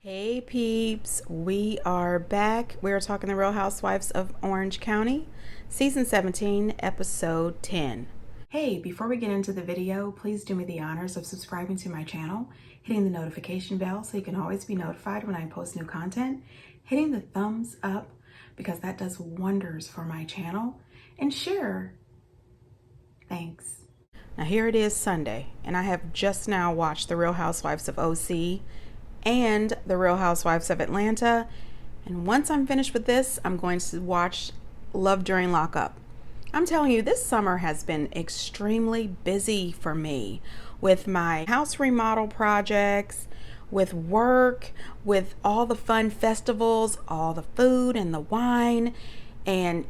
Hey peeps, we are back. We're talking the Real Housewives of Orange County, season 17, episode 10. Hey, before we get into the video, please do me the honors of subscribing to my channel, hitting the notification bell so you can always be notified when I post new content, hitting the thumbs up because that does wonders for my channel, and share. Thanks. Now here it is Sunday, and I have just now watched the Real Housewives of OC and the Real Housewives of Atlanta. And once I'm finished with this, I'm going to watch Love During Lockup. I'm telling you, this summer has been extremely busy for me with my house remodel projects, with work, with all the fun festivals, all the food and the wine, and,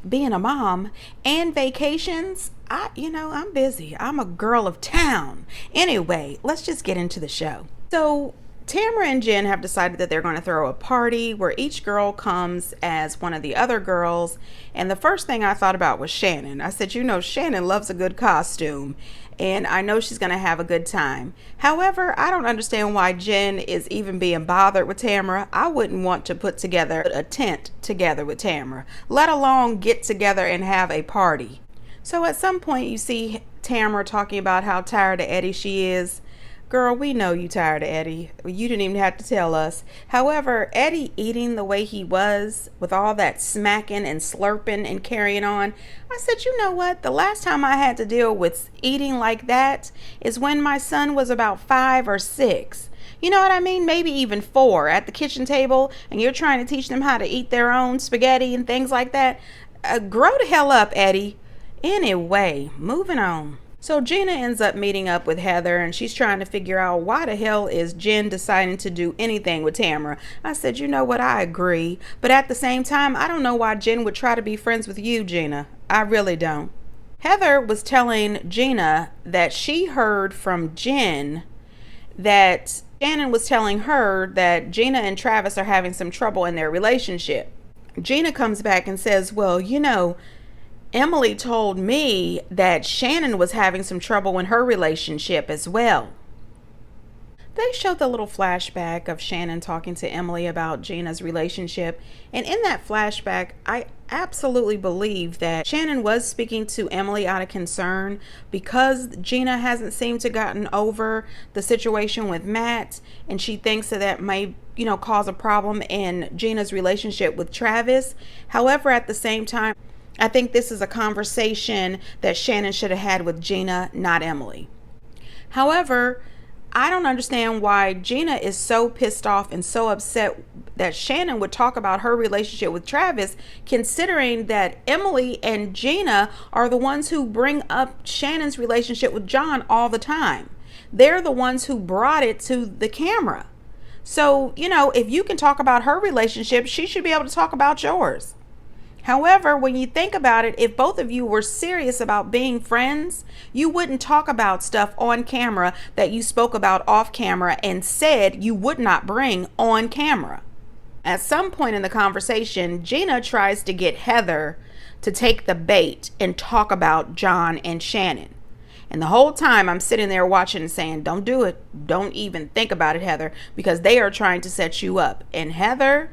being a mom and vacations. I'm busy. I'm a girl of town. Anyway, let's just get into the show. So Tamara and Jen have decided that they're going to throw a party where each girl comes as one of the other girls. And the first thing I thought about was Shannon. I said, Shannon loves a good costume, and I know she's going to have a good time. However, I don't understand why Jen is even being bothered with Tamara. I wouldn't want to put together a tent together with Tamara, let alone get together and have a party. So at some point you see Tamara talking about how tired of Eddie she is. Girl, we know you tired of Eddie. You didn't even have to tell us. However, Eddie eating the way he was, with all that smacking and slurping and carrying on, I said, you know what? The last time I had to deal with eating like that is when my son was about 5 or 6. You know what I mean? Maybe even 4 at the kitchen table, and you're trying to teach them how to eat their own spaghetti and things like that. Grow the hell up, Eddie. Anyway, moving on. So Gina ends up meeting up with Heather, and she's trying to figure out why the hell is Jen deciding to do anything with Tamara. I said, you know what, I agree. But at the same time, I don't know why Jen would try to be friends with you, Gina. I really don't. Heather was telling Gina that she heard from Jen that Shannon was telling her that Gina and Travis are having some trouble in their relationship. Gina comes back and says, well, Emily told me that Shannon was having some trouble in her relationship as well. They showed the little flashback of Shannon talking to Emily about Gina's relationship. And in that flashback, I absolutely believe that Shannon was speaking to Emily out of concern because Gina hasn't seemed to gotten over the situation with Matt. And she thinks that may, cause a problem in Gina's relationship with Travis. However, at the same time, I think this is a conversation that Shannon should have had with Gina, not Emily. However, I don't understand why Gina is so pissed off and so upset that Shannon would talk about her relationship with Travis, considering that Emily and Gina are the ones who bring up Shannon's relationship with John all the time. They're the ones who brought it to the camera. So, if you can talk about her relationship, she should be able to talk about yours. However, when you think about it, if both of you were serious about being friends, you wouldn't talk about stuff on camera that you spoke about off camera and said you would not bring on camera. At some point in the conversation, Gina tries to get Heather to take the bait and talk about John and Shannon. And the whole time I'm sitting there watching and saying, don't do it. Don't even think about it, Heather, because they are trying to set you up. And Heather,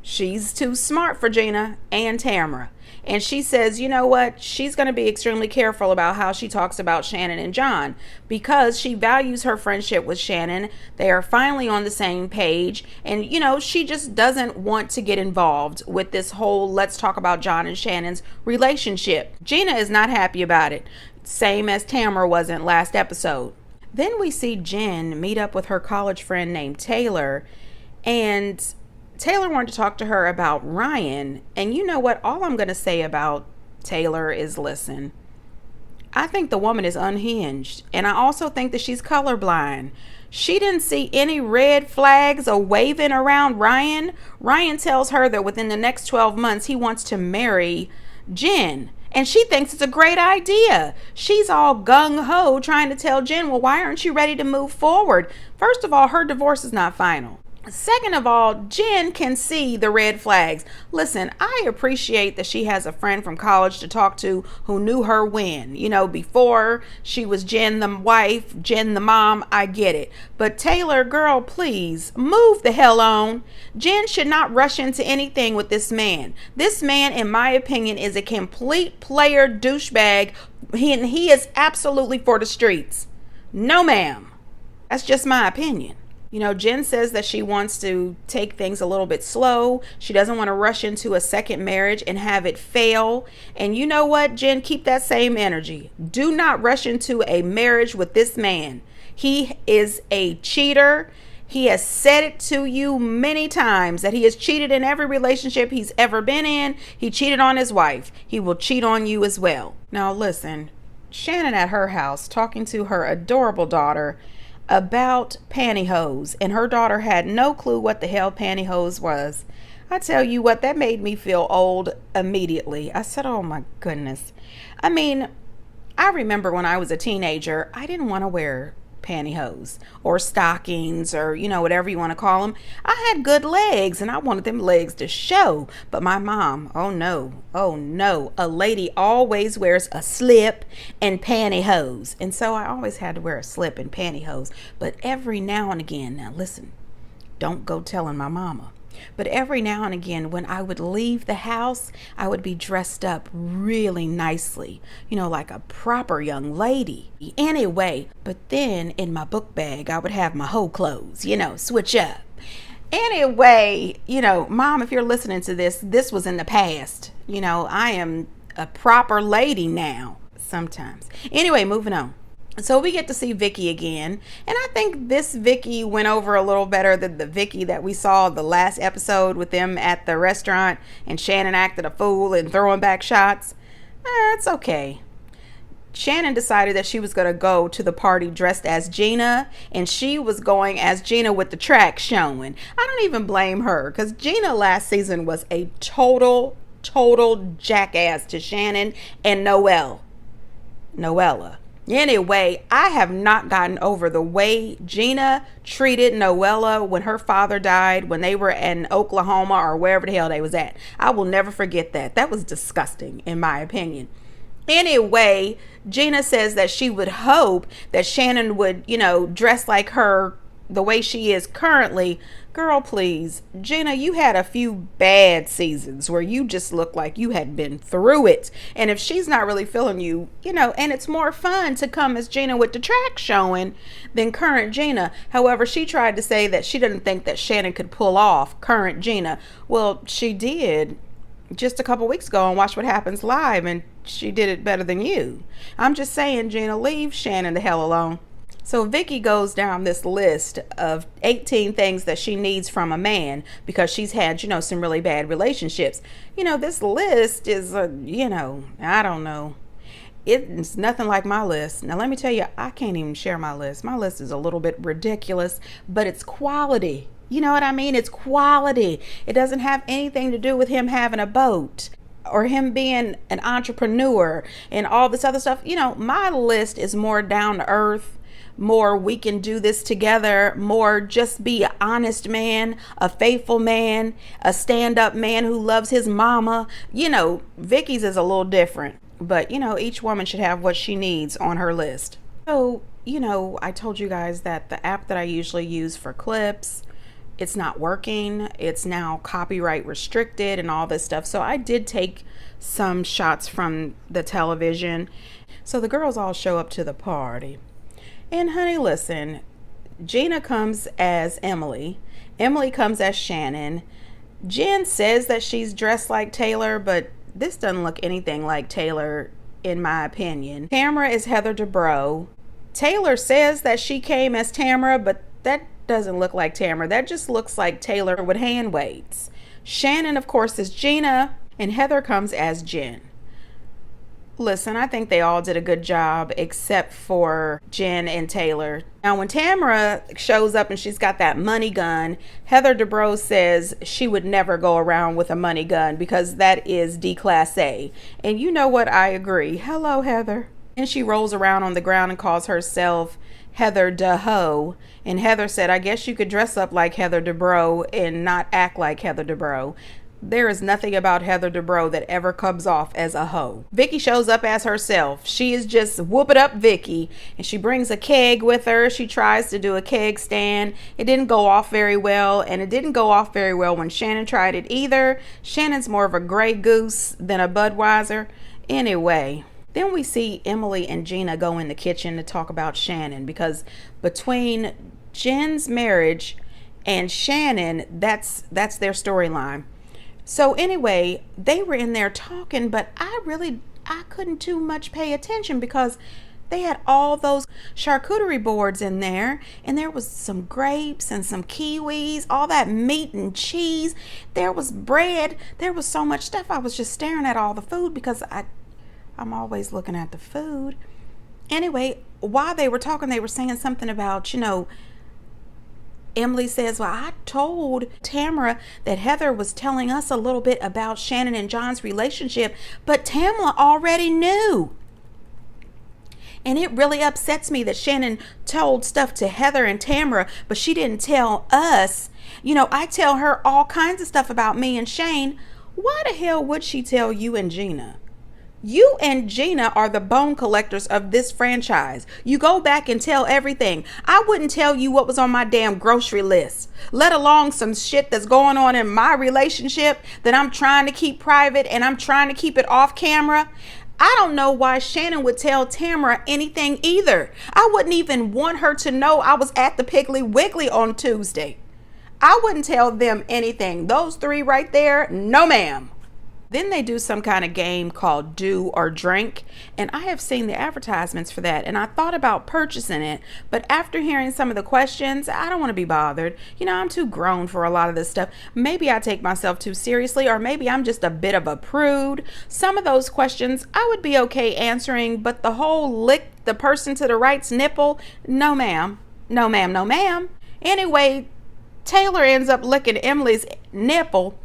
she's too smart for Gina and Tamara. And she says, you know what? She's going to be extremely careful about how she talks about Shannon and John because she values her friendship with Shannon. They are finally on the same page. And, she just doesn't want to get involved with this whole let's talk about John and Shannon's relationship. Gina is not happy about it. Same as Tamara wasn't last episode. Then we see Jen meet up with her college friend named Taylor, and Taylor wanted to talk to her about Ryan. And you know what? All I'm going to say about Taylor is, listen, I think the woman is unhinged. And I also think that she's colorblind. She didn't see any red flags or waving around Ryan. Ryan tells her that within the next 12 months, he wants to marry Jen. And she thinks it's a great idea. She's all gung-ho trying to tell Jen, well, why aren't you ready to move forward? First of all, her divorce is not final. Second of all, Jen can see the red flags. Listen, I appreciate that she has a friend from college to talk to who knew her when, before she was Jen the wife, Jen the mom. I get it. But Taylor, girl, please move the hell on. Jen should not rush into anything with this man. This man, in my opinion, is a complete player douchebag. He is absolutely for the streets. No, ma'am. That's just my opinion. Jen says that she wants to take things a little bit slow. She doesn't want to rush into a second marriage and have it fail. And you know what, Jen, keep that same energy. Do not rush into a marriage with this man. He is a cheater. He has said it to you many times that he has cheated in every relationship he's ever been in. He cheated on his wife. He will cheat on you as well. Now listen, Shannon at her house talking to her adorable daughter about pantyhose, and her daughter had no clue what the hell pantyhose was. I tell you what, that made me feel old immediately. I said, oh my goodness. I mean, I remember when I was a teenager, I didn't want to wear pantyhose or stockings or whatever you want to call them. I had good legs and I wanted them legs to show, but my mom, oh no, a lady always wears a slip and pantyhose, and so I always had to wear a slip and pantyhose. But every now and again, now listen, don't go telling my mama, but every now and again when I would leave the house, I would be dressed up really nicely, like a proper young lady. Anyway, but then in my book bag, I would have my hoe clothes, switch up. Anyway, Mom, if you're listening to this, this was in the past. I am a proper lady now sometimes. Anyway, moving on. So we get to see Vicky again, and I think this Vicky went over a little better than the Vicky that we saw the last episode with them at the restaurant and Shannon acted a fool and throwing back shots. It's okay. Shannon decided that she was going to go to the party dressed as Gina, and she was going as Gina with the track showing. I don't even blame her, because Gina last season was a total jackass to Shannon and Noella. Anyway, I have not gotten over the way Gina treated Noella when her father died, when they were in Oklahoma or wherever the hell they was at. I will never forget that. That was disgusting, in my opinion. Anyway, Gina says that she would hope that Shannon would, dress like her the way she is currently. Girl, please. Gina, you had a few bad seasons where you just looked like you had been through it. And if she's not really feeling you, and it's more fun to come as Gina with the track showing than current Gina. However, she tried to say that she didn't think that Shannon could pull off current Gina. Well, she did just a couple weeks ago on Watch What Happens Live, and she did it better than you. I'm just saying, Gina, leave Shannon the hell alone. So Vicky goes down this list of 18 things that she needs from a man because she's had, some really bad relationships. This list is, I don't know. It's nothing like my list. Now, let me tell you, I can't even share my list. My list is a little bit ridiculous, but it's quality. You know what I mean? It's quality. It doesn't have anything to do with him having a boat or him being an entrepreneur and all this other stuff. My list is more down to earth, more we can do this together, more just be an honest man, a faithful man, a stand-up man who loves his mama. Vicky's is a little different, but each woman should have what she needs on her list. So I told you guys that the app that I usually use for clips, it's not working. It's now copyright restricted and all this stuff. So I did take some shots from the television. So the girls all show up to the party. And honey, listen, Gina comes as Emily. Emily comes as Shannon. Jen says that she's dressed like Taylor, but this doesn't look anything like Taylor, in my opinion. Tamara is Heather Dubrow. Taylor says that she came as Tamara, but that doesn't look like Tamara. That just looks like Taylor with hand weights. Shannon, of course, is Gina, and Heather comes as Jen. Listen, I think they all did a good job except for Jen and Taylor. Now, when Tamara shows up and she's got that money gun, Heather Dubrow says she would never go around with a money gun because that is D-Class-A. And you know what? I agree. Hello, Heather. And she rolls around on the ground and calls herself Heather DeHo. And Heather said, I guess you could dress up like Heather Dubrow and not act like Heather Dubrow. There is nothing about Heather Dubrow that ever comes off as a hoe. Vicky shows up as herself. She is just whooping up Vicky, and she brings a keg with her. She tries to do a keg stand. It didn't go off very well, and it didn't go off very well when Shannon tried it either. Shannon's more of a Grey Goose than a Budweiser. Anyway, then we see Emily and Gina go in the kitchen to talk about Shannon, because between Jen's marriage and Shannon, that's their storyline. So anyway, they were in there talking, but I couldn't too much pay attention because they had all those charcuterie boards in there, and there was some grapes and some kiwis, all that meat and cheese. There was bread. There was so much stuff. I was just staring at all the food because I'm always looking at the food. Anyway, while they were talking, they were saying something about, Emily says, well, I told Tamara that Heather was telling us a little bit about Shannon and John's relationship, but Tamara already knew. And it really upsets me that Shannon told stuff to Heather and Tamara, but she didn't tell us. I tell her all kinds of stuff about me and Shane. Why the hell would she tell you and Gina? You and Gina are the bone collectors of this franchise. You go back and tell everything. I wouldn't tell you what was on my damn grocery list, let alone some shit that's going on in my relationship that I'm trying to keep private and I'm trying to keep it off camera. I don't know why Shannon would tell Tamara anything either. I wouldn't even want her to know I was at the Piggly Wiggly on Tuesday. I wouldn't tell them anything. Those three right there, no ma'am. Then they do some kind of game called Do or Drink, and I have seen the advertisements for that, and I thought about purchasing it, but after hearing some of the questions, I don't want to be bothered. I'm too grown for a lot of this stuff. Maybe I take myself too seriously, or maybe I'm just a bit of a prude. Some of those questions I would be okay answering, but the whole lick the person to the right's nipple, no ma'am, no ma'am, no ma'am. Anyway, Taylor ends up licking Emily's nipple.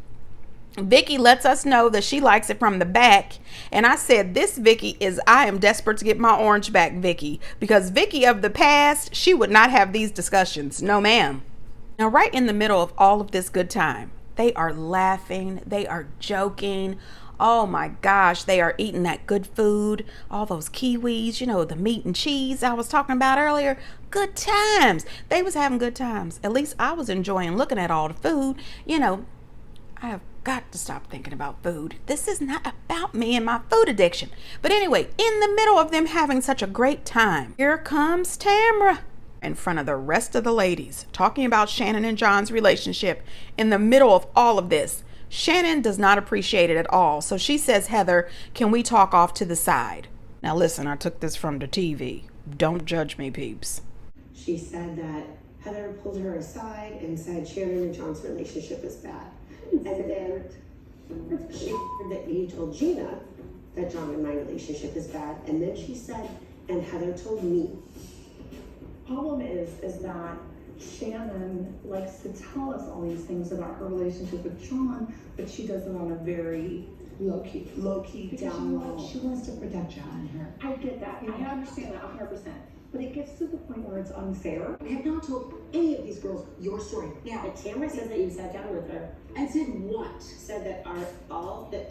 Vicky lets us know that she likes it from the back, and I said, this Vicky is, I am desperate to get my orange back Vicky, because Vicky of the past, she would not have these discussions. No ma'am. Now, right in the middle of all of this good time, they are laughing, they are joking. Oh my gosh, they are eating that good food, all those kiwis, the meat and cheese I was talking about earlier. Good times. They was having good times. At least I was enjoying looking at all the food. I have got to stop thinking about food. This is not about me and my food addiction. But anyway, in the middle of them having such a great time, here comes Tamara in front of the rest of the ladies talking about Shannon and John's relationship. In the middle of all of this, Shannon does not appreciate it at all. So she says, Heather, can we talk off to the side? Now listen, I took this from the TV. Don't judge me, peeps. She said that Heather pulled her aside and said Shannon and John's relationship is bad. And then you told Gina that John and my relationship is bad, and then she said, and Heather told me. Problem is that Shannon likes to tell us all these things about her relationship with John, but she does it on a very low key, down low. She wants to protect John and her. I get that. I understand that 100%. But it gets to the point where it's unfair. I have not told any of these girls your story. Yeah, but Tamara says that you sat down with her. And said what? Said that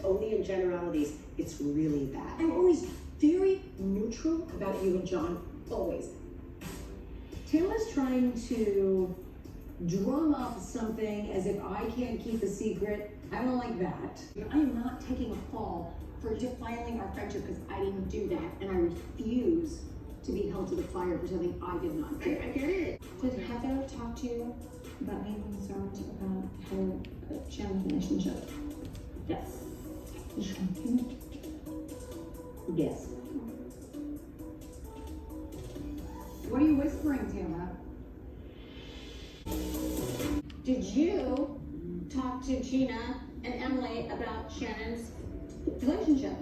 only in generalities, it's really bad. I'm always very neutral about you and John. Always. Tamara's trying to drum up something as if I can't keep a secret. I don't like that. I am not taking a fall for defiling our friendship because I didn't do that, and I refuse to be held to the fire for something I did not do. I get it. Did Heather talk to you about any concerns about her Shannon's relationship? Yes. Yes. What are you whispering, Tamara? Did you talk to Gina and Emily about Shannon's relationship?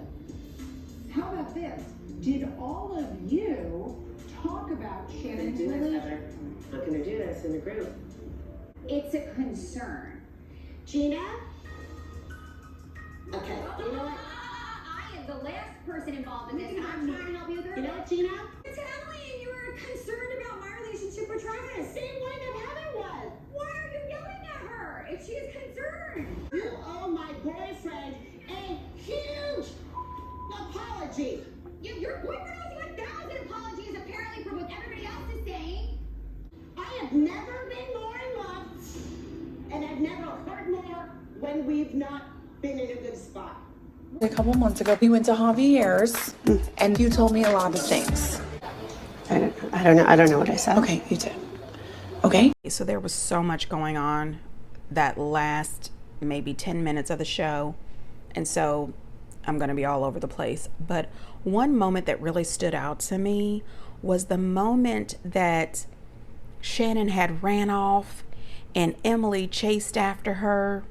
How about this? Did all of you talk about Shannon's relationship? I'm not gonna do this in the group. It's a concern. Gina? Okay, you know what? I am is the last person involved in this, and I'm trying to help you through. You know what, Gina? It's Emily, and you were concerned about my relationship with Travis. Same way that Heather was. Why are you yelling at her if she is concerned? You owe my boyfriend a huge apology. Your boyfriend owes you 1,000 apologies, apparently, for what everybody else is saying. I have never been more in love, and I've never hurt more when we've not been in a good spot. A couple months ago, we went to Javier's, and you told me a lot of things. I don't know what I said. Okay, you did. Okay? So there was so much going on that last maybe 10 minutes of the show. And so I'm going to be all over the place. But one moment that really stood out to me was the moment that Shannon had ran off and Emily chased after her.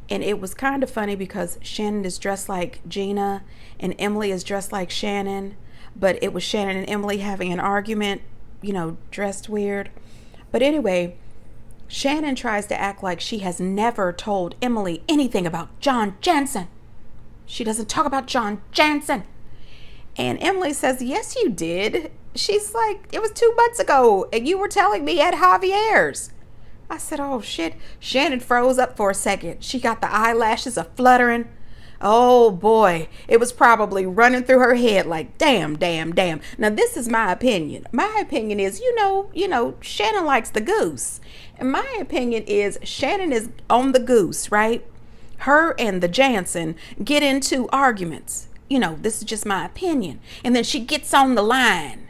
And it was kind of funny because Shannon is dressed like Gina and Emily is dressed like Shannon. But it was Shannon and Emily having an argument, you know, dressed weird. But anyway, Shannon tries to act like she has never told Emily anything about John Jansen. She doesn't talk about John Jansen. And Emily says, yes, you did. She's like, it was 2 months ago and you were telling me at Javier's. I said, oh shit. Shannon froze up for a second. She got the eyelashes a fluttering. Oh boy, it was probably running through her head like, damn. Now this is my opinion. My opinion is, you know, Shannon likes the goose. And my opinion is Shannon is on the goose, right? Her and the Jansen get into arguments. You know, this is just my opinion. And then she gets on the line,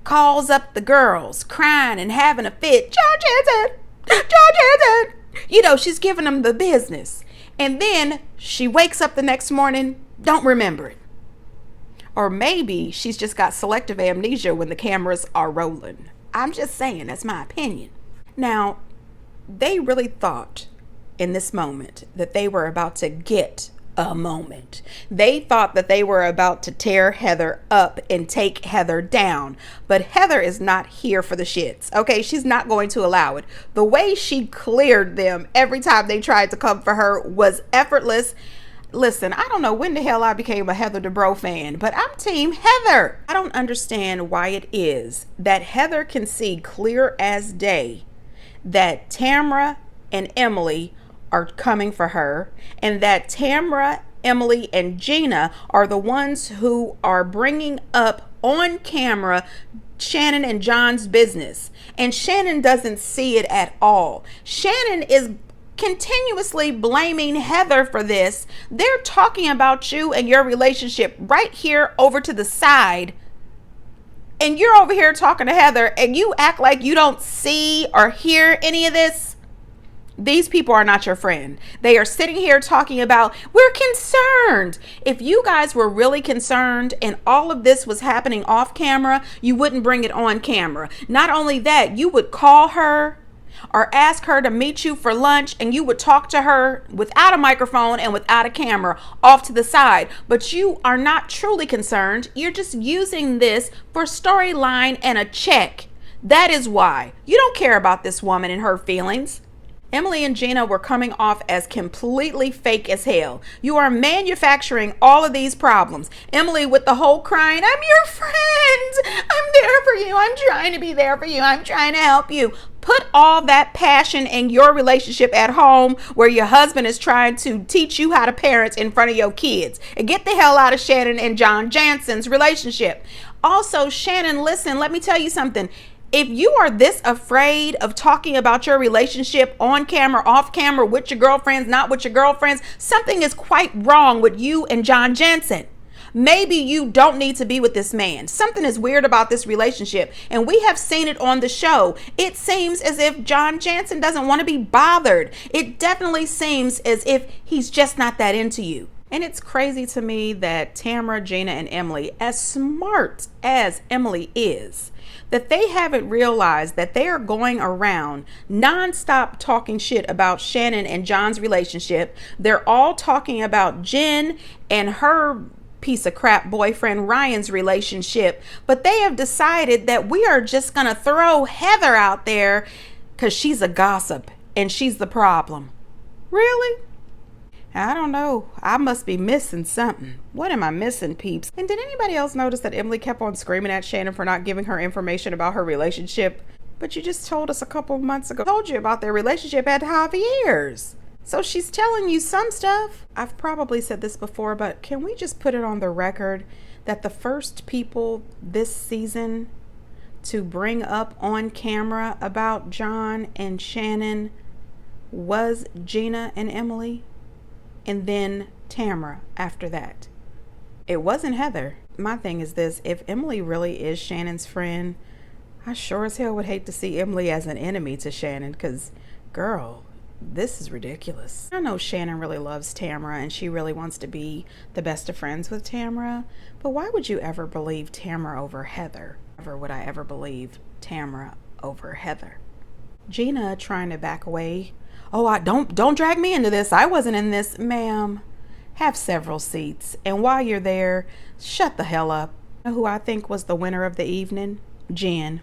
calls up the girls, crying and having a fit. John Jansen. You know, she's giving them the business. And then she wakes up the next morning, don't remember it. Or maybe she's just got selective amnesia when the cameras are rolling. I'm just saying, that's my opinion. Now, they really thought in this moment that they were about to get a moment. They thought that they were about to tear Heather up and take Heather down. But Heather is not here for the shits. Okay, she's not going to allow it. The way she cleared them every time they tried to come for her was effortless. Listen, I don't know when the hell I became a Heather Dubrow fan, but I'm team Heather. I don't understand why it is that Heather can see clear as day that Tamra and Emily are coming for her, and that Tamra, Emily, and Gina are the ones who are bringing up on camera Shannon and John's business. And Shannon doesn't see it at all. Shannon is continuously blaming Heather for this. They're talking about you and your relationship right here over to the side. And you're over here talking to Heather and you act like you don't see or hear any of this. These people are not your friend. They are sitting here talking about, we're concerned. If you guys were really concerned and all of this was happening off camera, you wouldn't bring it on camera. Not only that, you would call her or ask her to meet you for lunch and you would talk to her without a microphone and without a camera off to the side. But you are not truly concerned. You're just using this for storyline and a check. That is why. You don't care about this woman and her feelings. Emily and Gina were coming off as completely fake as hell. You are manufacturing all of these problems. Emily with the whole crying, I'm your friend. I'm there for you. I'm trying to be there for you. I'm trying to help you. Put all that passion in your relationship at home where your husband is trying to teach you how to parent in front of your kids. And get the hell out of Shannon and John Jansen's relationship. Also, Shannon, listen, let me tell you something. If you are this afraid of talking about your relationship on camera, off camera, with your girlfriends, not with your girlfriends, something is quite wrong with you and John Jansen. Maybe you don't need to be with this man. Something is weird about this relationship, and we have seen it on the show. It seems as if John Jansen doesn't want to be bothered. It definitely seems as if he's just not that into you. And it's crazy to me that Tamra, Gina, and Emily, as smart as Emily is, that they haven't realized that they are going around nonstop talking shit about Shannon and John's relationship. They're all talking about Jen and her piece of crap boyfriend Ryan's relationship. But they have decided that we are just going to throw Heather out there because she's a gossip and she's the problem. Really? I don't know. I must be missing something. What am I missing, peeps? And did anybody else notice that Emily kept on screaming at Shannon for not giving her information about her relationship? But you just told us a couple of months ago. Told you about their relationship at Javier's. So she's telling you some stuff. I've probably said this before, but can we just put it on the record that the first people this season to bring up on camera about John and Shannon was Gina and Emily, and then Tamra after that? It wasn't Heather. My thing is this: if Emily really is Shannon's friend, I sure as hell would hate to see Emily as an enemy to Shannon, because girl, this is ridiculous. I know Shannon really loves Tamra and she really wants to be the best of friends with Tamra, but why would you ever believe Tamra over Heather? Never would I ever believe Tamra over Heather. Gina trying to back away. Oh, don't drag me into this. I wasn't in this. Ma'am, have several seats. And while you're there, shut the hell up. You know who I think was the winner of the evening? Jen.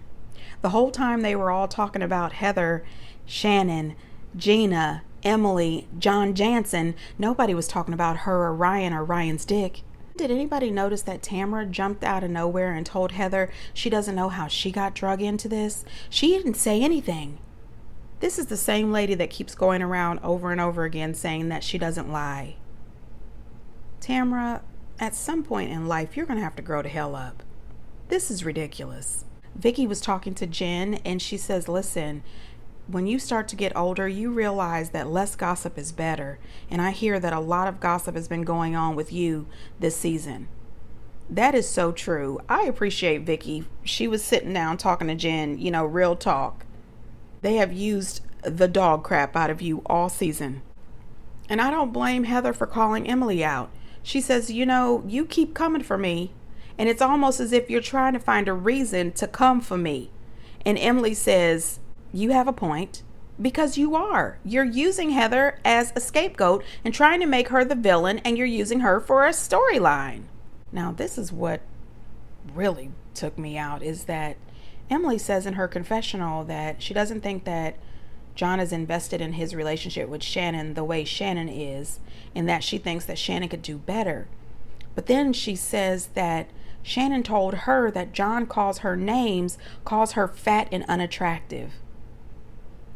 The whole time they were all talking about Heather, Shannon, Gina, Emily, John Jansen, nobody was talking about her or Ryan's dick. Did anybody notice that Tamra jumped out of nowhere and told Heather she doesn't know how she got drug into this? She didn't say anything. This is the same lady that keeps going around over and over again saying that she doesn't lie. Tamra, at some point in life, you're going to have to grow the hell up. This is ridiculous. Vicky was talking to Jen and she says, listen, when you start to get older, you realize that less gossip is better. And I hear that a lot of gossip has been going on with you this season. That is so true. I appreciate Vicky. She was sitting down talking to Jen, real talk. They have used the dog crap out of you all season. And I don't blame Heather for calling Emily out. She says, you keep coming for me. And it's almost as if you're trying to find a reason to come for me. And Emily says, you have a point, because you are. You're using Heather as a scapegoat and trying to make her the villain, and you're using her for a storyline. Now, this is what really took me out, is that Emily says in her confessional that she doesn't think that John is invested in his relationship with Shannon the way Shannon is, and that she thinks that Shannon could do better. But then she says that Shannon told her that John calls her names, calls her fat and unattractive.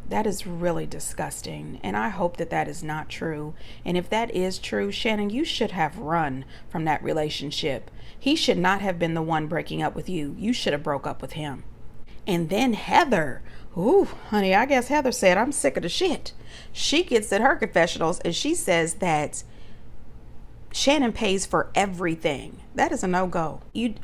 That is really disgusting, and I hope that that is not true. And if that is true, Shannon, you should have run from that relationship. He should not have been the one breaking up with you. You should have broke up with him. And then Heather. Ooh, honey, I guess Heather said, I'm sick of the shit. She gets at her confessionals and she says that Shannon pays for everything. That is a no-go.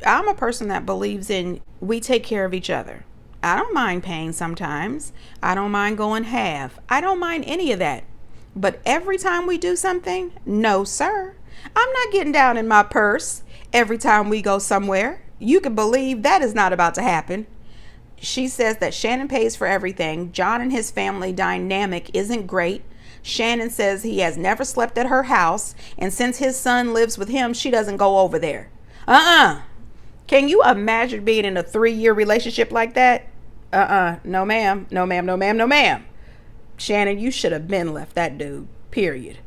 I'm a person that believes in we take care of each other. I don't mind paying sometimes. I don't mind going half. I don't mind any of that. But every time we do something, no, sir. I'm not getting down in my purse every time we go somewhere. You can believe that is not about to happen. She says that Shannon pays for everything. John and his family dynamic isn't great. Shannon says he has never slept at her house, and since his son lives with him, she doesn't go over there. Can you imagine being in a 3-year relationship like that? No ma'am. No ma'am, no ma'am, no ma'am. Shannon, you should have been left that dude, period.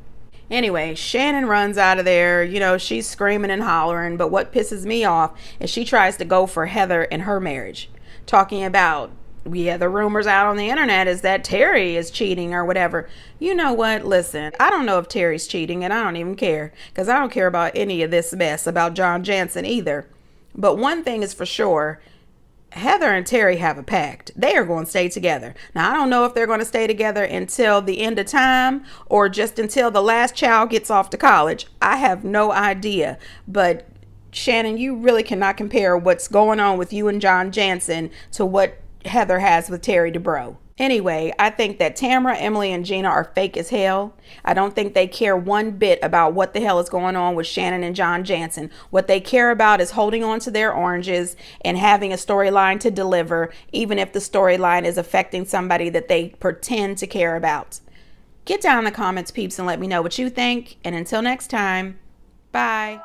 Anyway, Shannon runs out of there. She's screaming and hollering, but what pisses me off is she tries to go for Heather and her marriage, talking about, the rumors out on the internet is that Terry is cheating or whatever. You know what? Listen, I don't know if Terry's cheating, and I don't even care, because I don't care about any of this mess about John Jansen either. But one thing is for sure, Heather and Terry have a pact. They are going to stay together. Now, I don't know if they're going to stay together until the end of time or just until the last child gets off to college. I have no idea. But Shannon, you really cannot compare what's going on with you and John Jansen to what Heather has with Terry DeBro. Anyway, I think that Tamra, Emily, and Gina are fake as hell. I don't think they care one bit about what the hell is going on with Shannon and John Jansen. What they care about is holding on to their oranges and having a storyline to deliver, even if the storyline is affecting somebody that they pretend to care about. Get down in the comments, peeps, and let me know what you think. And until next time, bye.